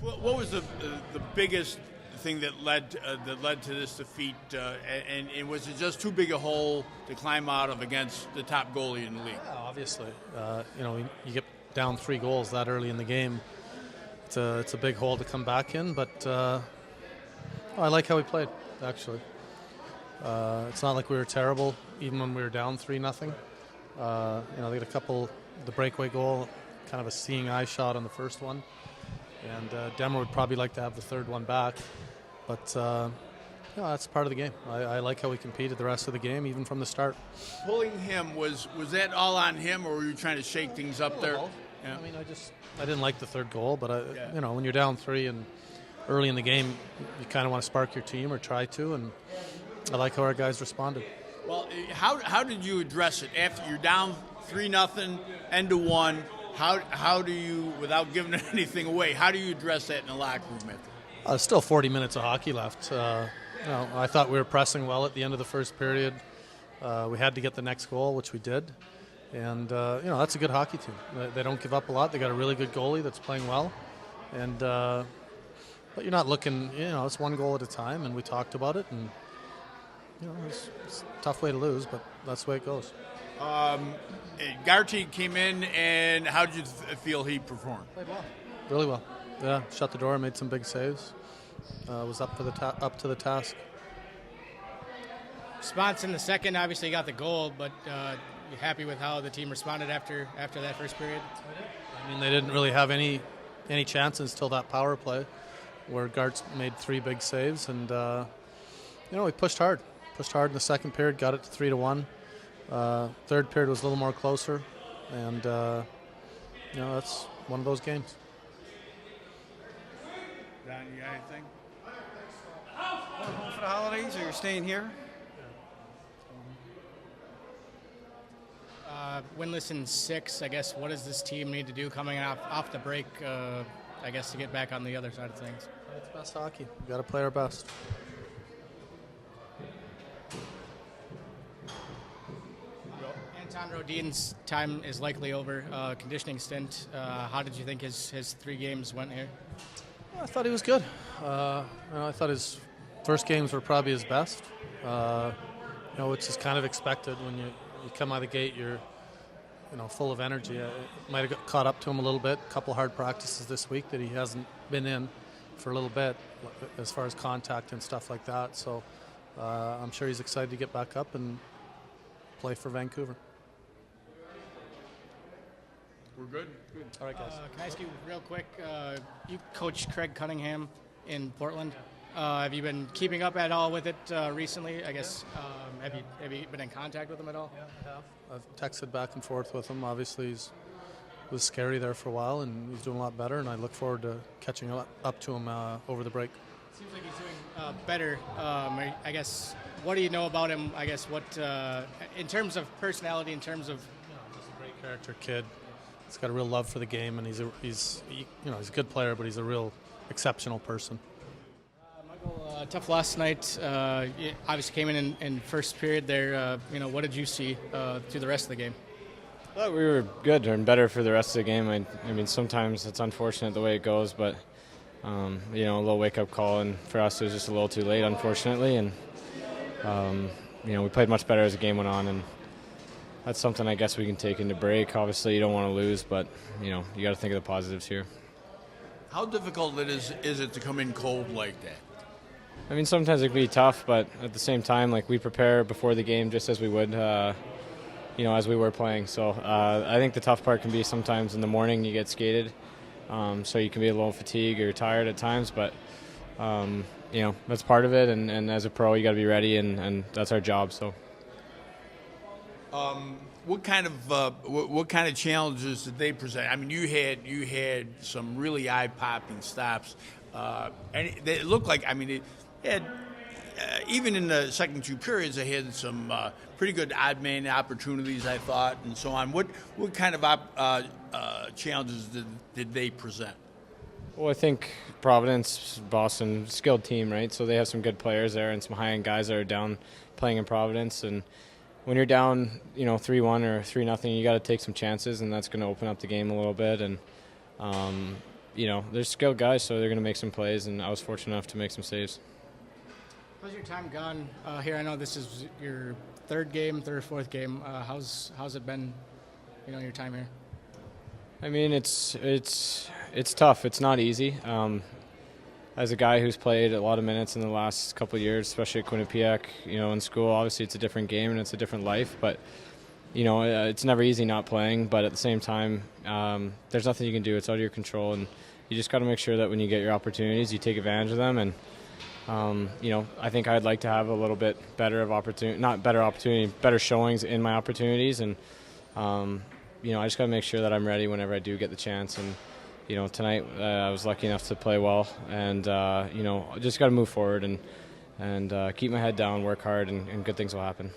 What was the biggest thing that led to this defeat, and was it just too big a hole to climb out of against the top goalie in the league? Yeah, obviously, you get down 3 goals that early in the game. It's a big hole to come back in, but I like how we played. Actually, it's not like we were terrible, even when we were down 3-0. They got a couple. The breakaway goal, kind of a seeing eye shot on the first one, and Demmer would probably like to have the third one back, but that's part of the game. I like how we competed the rest of the game, even from the start. Pulling him, was that all on him, or were you trying to shake things up there? Yeah. I mean, I didn't like the third goal, but when you're down 3 and early in the game, you kind of want to spark your team or try to, and I like how our guys responded. Well, how did you address it after you're down 3-0, end of 1? How do you, without giving anything away, how do you address that in the locker room? Still 40 minutes of hockey left. I thought we were pressing well at the end of the first period. We had to get the next goal, which we did. And, that's a good hockey team. They don't give up a lot. They got a really good goalie that's playing well. And but you're not looking, it's one goal at a time, and we talked about it. And, it's a tough way to lose, but that's the way it goes. Garteig came in, and how did you feel he performed? Played well. Really well. Yeah, shut the door, made some big saves. Was up to the task. Response in the second, obviously got the goal, but you happy with how the team responded after that first period? I mean, they didn't really have any chances till that power play, where Gartz made 3 big saves, and we pushed hard. Pushed hard in the second period, got it to 3-1. Third period was a little more closer, and that's one of those games. Don, you got anything? Going home for the holidays, or you're staying here? Winless in 6, I guess. What does this team need to do coming off the break, I guess, to get back on the other side of things? It's best hockey. We've got to play our best. Anton Rodin's time is likely over. Conditioning stint. How did you think his 3 games went here? I thought he was good. I thought his first games were probably his best, which is kind of expected when you come out of the gate. You're full of energy. It might have caught up to him a little bit. A couple hard practices this week that he hasn't been in for a little bit as far as contact and stuff like that. So I'm sure he's excited to get back up and play for Vancouver. We're good? Good. All right, guys. Can I ask you real quick? You coached Craig Cunningham in Portland. Have you been keeping up at all with it recently? I guess have you been in contact with him at all? Yeah, I have. I've texted back and forth with him. Obviously, he was scary there for a while, and he's doing a lot better. And I look forward to catching up to him over the break. Seems like he's doing better. I guess. What do you know about him? I guess what in terms of personality, in terms of just a great character kid. He's got a real love for the game, and he's a good player, but he's a real exceptional person. Michael, tough loss tonight. You obviously came in first period there. What did you see through the rest of the game? I thought we were good and better for the rest of the game. I mean, sometimes it's unfortunate the way it goes, but a little wake-up call, and for us it was just a little too late, unfortunately. And we played much better as the game went on, and that's something I guess we can take into break. Obviously, you don't want to lose, but you got to think of the positives here. How difficult is it to come in cold like that? I mean, sometimes it can be tough, but at the same time, we prepare before the game just as we would, as we were playing. So I think the tough part can be sometimes in the morning you get skated, so you can be a little fatigued or tired at times, but that's part of it. And as a pro, you got to be ready, and that's our job. So. What kind of challenges did they present? I mean, you had some really eye-popping stops, and it looked like it had even in the second 2 periods they had some pretty good odd man opportunities, I thought, and so on. What kind of challenges did they present? Well, I think Providence, Boston, skilled team, right? So they have some good players there and some high-end guys that are down playing in Providence, and when you're down, 3-1 or 3-0, you got to take some chances, and that's going to open up the game a little bit. And they're skilled guys, so they're going to make some plays, and I was fortunate enough to make some saves. How's your time gone here? I know this is your third or fourth game. How's it been? Your time here. I mean, it's tough. It's not easy. As a guy who's played a lot of minutes in the last couple of years, especially at Quinnipiac, in school, obviously it's a different game and it's a different life. But it's never easy not playing. But at the same time, there's nothing you can do. It's out of your control, and you just got to make sure that when you get your opportunities, you take advantage of them. And I think I'd like to have a little bit better of opportunity, not better opportunity, better showings in my opportunities. And I just got to make sure that I'm ready whenever I do get the chance. And tonight I was lucky enough to play well, and just got to move forward and keep my head down, work hard, and good things will happen.